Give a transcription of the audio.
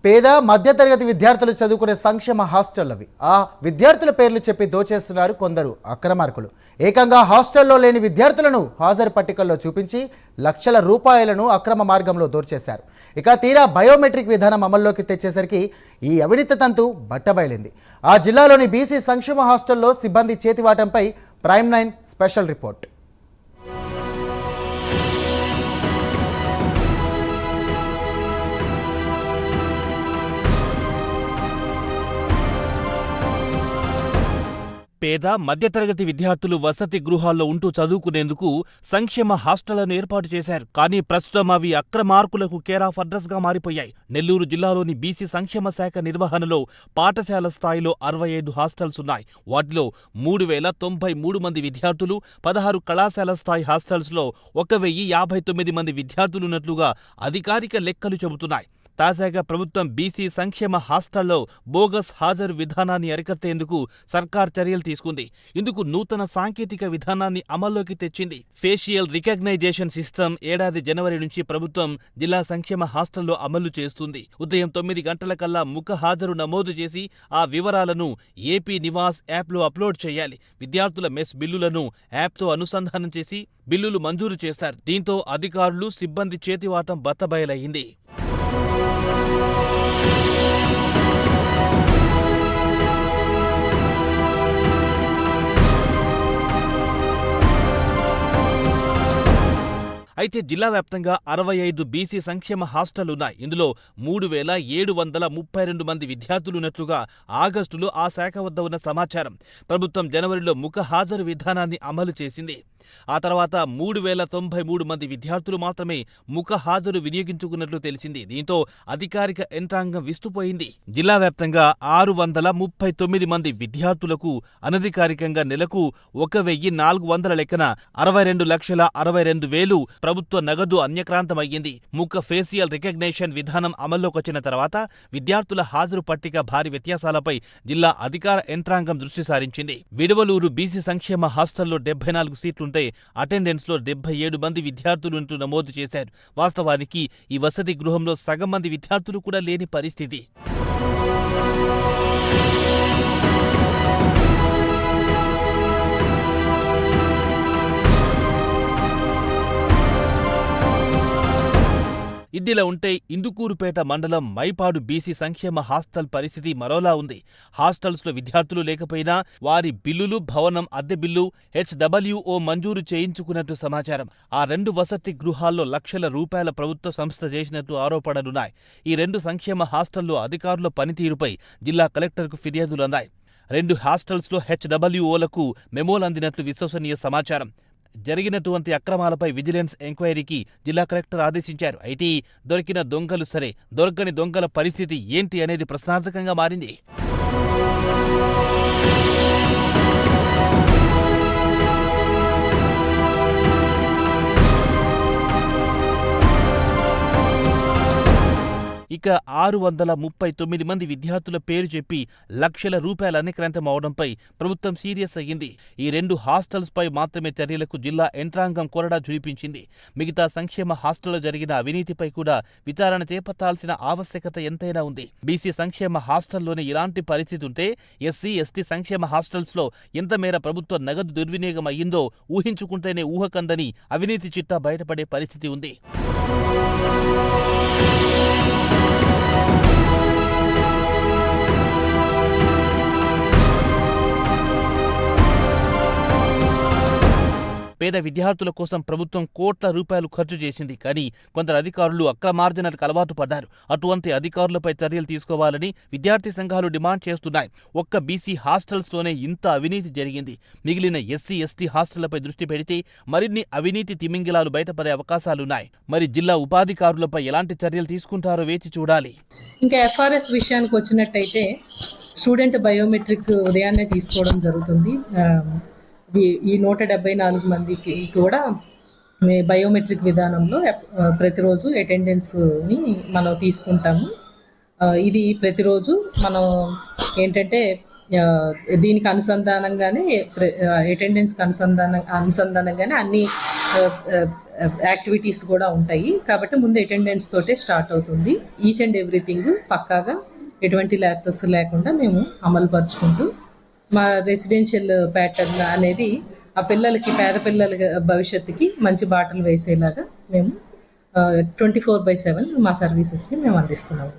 పేద మధ్యతరగతి విద్యార్థులు చదువుకునే సంక్షేమ హాస్టళ్లవి. ఆ విద్యార్థుల పేర్లు చెప్పి దోచేస్తున్నారు కొందరు అక్రమార్కులు. ఏకంగా హాస్టల్లో లేని విద్యార్థులను హాజరు పట్టికల్లో చూపించి లక్షల రూపాయలను అక్రమ మార్గంలో దోచేశారు. ఇక తీరా బయోమెట్రిక్ విధానం అమల్లోకి తెచ్చేసరికి ఈ అవినీతి తంతు బట్టబయలింది. ఆ జిల్లాలోని బీసీ సంక్షేమ హాస్టల్లో సిబ్బంది చేతివాటంపై ప్రైమ్ 9 స్పెషల్ రిపోర్ట్. పేద మధ్యతరగతి విద్యార్థులు వసతి గృహాల్లో ఉంటూ చదువుకునేందుకు సంక్షేమ హాస్టళ్లను ఏర్పాటు చేశారు. కానీ ప్రస్తుతం అవి అక్రమార్కులకు కేర్ ఆఫ్ అడ్రస్ గా మారిపోయాయి. నెల్లూరు జిల్లాలోని బీసీ సంక్షేమ శాఖ నిర్వహణలో పాఠశాల స్థాయిలో 65 హాస్టల్స్ ఉన్నాయి. వాటిలో 3093 మంది విద్యార్థులు, 16 కళాశాల స్థాయి హాస్టల్స్ లో 1059 మంది విద్యార్థులున్నట్లుగా అధికారిక లెక్కలు చెబుతున్నాయి. తాజాగా ప్రభుత్వం బీసీ సంక్షేమ హాస్టల్లో బోగస్ హాజరు విధానాన్ని అరికట్టేందుకు సర్కార్ చర్యలు తీసుకుంది. ఇందుకు నూతన సాంకేతిక విధానాన్ని అమల్లోకి తెచ్చింది. ఫేషియల్ రికగ్నైజేషన్ సిస్టమ్ ఏడాది జనవరి నుంచి ప్రభుత్వం జిల్లా సంక్షేమ హాస్టల్లో అమలు చేస్తుంది. ఉదయం 9 గంటలకల్లా ముఖ హాజరు నమోదు చేసి ఆ వివరాలను ఏపీ నివాస్ యాప్లో అప్లోడ్ చేయాలి. విద్యార్థుల మెస్ బిల్లులను యాప్తో అనుసంధానం చేసి బిల్లులు మంజూరు చేస్తారు. దీంతో అధికారులు, సిబ్బంది చేతివాటం బట్టబయలయ్యింది. అయితే జిల్లా వ్యాప్తంగా 65 బీసీ సంక్షేమ హాస్టళ్లున్నాయి. ఇందులో 3732 మంది విద్యార్థులున్నట్లుగా ఆగస్టులో ఆ శాఖ వద్ద ఉన్న సమాచారం. ప్రభుత్వం జనవరిలో ముఖ హాజరు విధానాన్ని అమలు చేసింది. ఆ తర్వాత 3093 మంది విద్యార్థులు మాత్రమే ముఖ హాజరు వినియోగించుకున్నట్లు తెలిసింది. దీంతో అధికారిక యంత్రాంగం విస్తుపోయింది. జిల్లా వ్యాప్తంగా 639 మంది విద్యార్థులకు అనధికారికంగా నెలకు 1400 లెక్కన 62,62,000 ప్రభుత్వ నగదు అన్యక్రాంతమయ్యింది. ముఖ ఫేసియల్ రికగ్నేషన్ విధానం అమల్లోకొచ్చిన తర్వాత విద్యార్థుల హాజరు పట్టిక భారీ వ్యత్యాసాలపై జిల్లా అధికార యంత్రాంగం దృష్టి సారించింది. విడవలూరు బీసీ సంక్షేమ హాస్టల్లో 74 సీట్లుంటే అటెండెన్స్ లో 77 మంది విద్యార్థులుంటూ నమోదు చేశారు. వాస్తవానికి ఈ వసతి గృహంలో సగం మంది విద్యార్థులు కూడా లేని పరిస్థితి. ఇదిలా ఉంటే ఇందుకూరుపేట మండలం మైపాడు బీసీ సంక్షేమ హాస్టల్ పరిస్థితి మరోలా ఉంది. హాస్టల్స్ లో విద్యార్థులు లేకపోయినా వారి బిల్లులు, భవనం అద్దె బిల్లు, HWO మంజూరు చేయించుకున్నట్టు సమాచారం. ఆ 2 వసతి గృహాల్లో లక్షల రూపాయల ప్రభుత్వ సంస్థ చేసినట్టు ఆరోపణలున్నాయి. ఈ 2 సంక్షేమ హాస్టల్లో అధికారుల పనితీరుపై జిల్లా కలెక్టర్కు ఫిర్యాదులందాయి. 2 హాస్టల్స్ లో HWOలకు మెమోలు అందినట్లు విశ్వసనీయ సమాచారం. జరిగినటువంటి అక్రమాలపై విజిలెన్స్ ఎంక్వైరీకి జిల్లా కలెక్టర్ ఆదేశించారు. అయితే దొరికిన దొంగలు సరే, దొరకని దొంగల పరిస్థితి ఏంటి అనేది ప్రశ్నార్థకంగా మారింది. ఇక 639 మంది విద్యార్థుల పేరు చెప్పి లక్షల రూపాయల అన్యక్రాంతం అవడంపై ప్రభుత్వం సీరియస్ అయ్యింది. ఈ 2 హాస్టల్స్ పై మాత్రమే చర్యలకు జిల్లా యంత్రాంగం కొరడా చూపించింది. మిగతా సంక్షేమ హాస్టల్లో జరిగిన అవినీతిపై కూడా విచారణ చేపట్టాల్సిన ఆవశ్యకత ఎంతైనా ఉంది. బీసీ సంక్షేమ హాస్టల్లోనే ఇలాంటి పరిస్థితి ఉంటే ఎస్సీ, ఎస్టీ సంక్షేమ హాస్టల్స్ లో ఎంత మేర ప్రభుత్వ నగదు దుర్వినియోగం అయ్యిందో ఊహించుకుంటేనే ఊహకందని అవినీతి చిట్టా బయటపడే పరిస్థితి ఉంది. పేద విద్యార్థుల కోసం ప్రభుత్వం కోట్ల రూపాయలు ఖర్చు చేసింది. కానీ కొందరు అధికారులు అక్రమార్జనలకు అలవాటు పడ్డారు. అటువంటి అధికారులపై చర్యలు తీసుకోవాలని విద్యార్థి సంఘాలు డిమాండ్ చేస్తున్నాయి. ఒక్క బీసీ హాస్టల్స్లోనే ఇంత అవినీతి జరిగింది. మిగిలిన ఎస్సీ, ఎస్టీ హాస్టళ్లపై దృష్టి పెడితే మరిన్ని అవినీతి తిమింగిలాలు బయటపడే అవకాశాలున్నాయి. మరి జిల్లా ఉపాధికారులపై ఎలాంటి చర్యలు తీసుకుంటారో వేచి చూడాలి. ఇంకా FRS విషయానికి వచ్చినట్టయితే స్టూడెంట్ బయోమెట్రిక్ ఉదయాన్నే తీసుకోవడం జరుగుతుంది. ఈ 174 మందికి కూడా బయోమెట్రిక్ విధానంలో ప్రతిరోజు అటెండెన్స్ని మనం తీసుకుంటాము. ఇది ప్రతిరోజు మనం ఏంటంటే దీనికి అనుసంధానంగానే అటెండెన్స్కి అనుసంధానంగానే అన్ని యాక్టివిటీస్ కూడా ఉంటాయి. కాబట్టి ముందు అటెండెన్స్ తోటే స్టార్ట్ అవుతుంది. ఈచ్ అండ్ ఎవ్రీథింగ్ పక్కాగా ఎటువంటి ల్యాప్సెస్ లేకుండా మేము అమలు పరుచుకుంటూ మా రెసిడెన్షియల్ ప్యాటర్న్ అనేది ఆ పిల్లలకి, పేద పిల్లల భవిష్యత్తుకి మంచి బాటలు వేసేలాగా మేము 24/7 మా సర్వీసెస్ని మేము అందిస్తున్నాము.